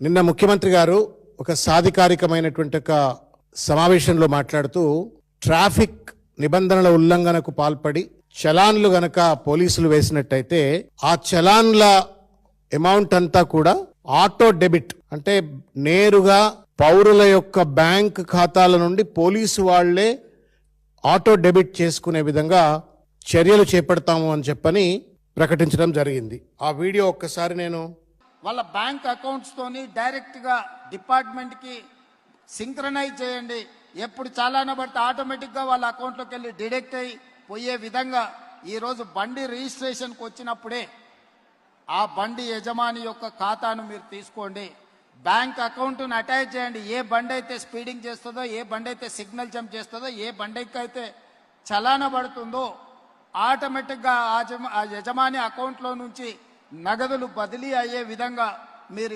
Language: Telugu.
నిన్న ముఖ్యమంత్రి గారు ఒక సాధికారికమైనటువంటి ఒక సమావేశంలో మాట్లాడుతూ ట్రాఫిక్ నిబంధనల ఉల్లంఘనకు పాల్పడి చలాన్లు గనక పోలీసులు వేసినట్టయితే ఆ చలాన్ల అమౌంట్ అంతా కూడా ఆటో డెబిట్ అంటే నేరుగా పౌరుల యొక్క బ్యాంక్ ఖాతాల నుండి పోలీసు వాళ్లే ఆటో డెబిట్ చేసుకునే విధంగా చర్యలు చేపడతాము అని చెప్పని ప్రకటించడం జరిగింది. ఆ వీడియో ఒక్కసారి నేను వాళ్ళ బ్యాంక్ అకౌంట్స్ తోని డైరెక్ట్ గా డిపార్ట్మెంట్ కి సింక్రనైజ్ చేయండి. ఎప్పుడు చాలాన పడితే ఆటోమేటిక్ గా వాళ్ళ అకౌంట్ లోకి వెళ్ళి డిడక్ట్ అయ్యి పోయే విధంగా ఈ రోజు బండి రిజిస్ట్రేషన్ కు వచ్చినప్పుడే ఆ బండి యజమాని యొక్క ఖాతాను మీరు తీసుకోండి. బ్యాంక్ అకౌంట్ను అటాచ్ చేయండి. ఏ బండి అయితే స్పీడింగ్ చేస్తుందో, ఏ బండి అయితే సిగ్నల్ జంప్ చేస్తుందో, ఏ బండికి అయితే చలాన పడుతుందో ఆటోమేటిక్గా ఆ యజమాని అకౌంట్లో నుంచి నగదులు బదిలీ అయ్యే విధంగా మీరు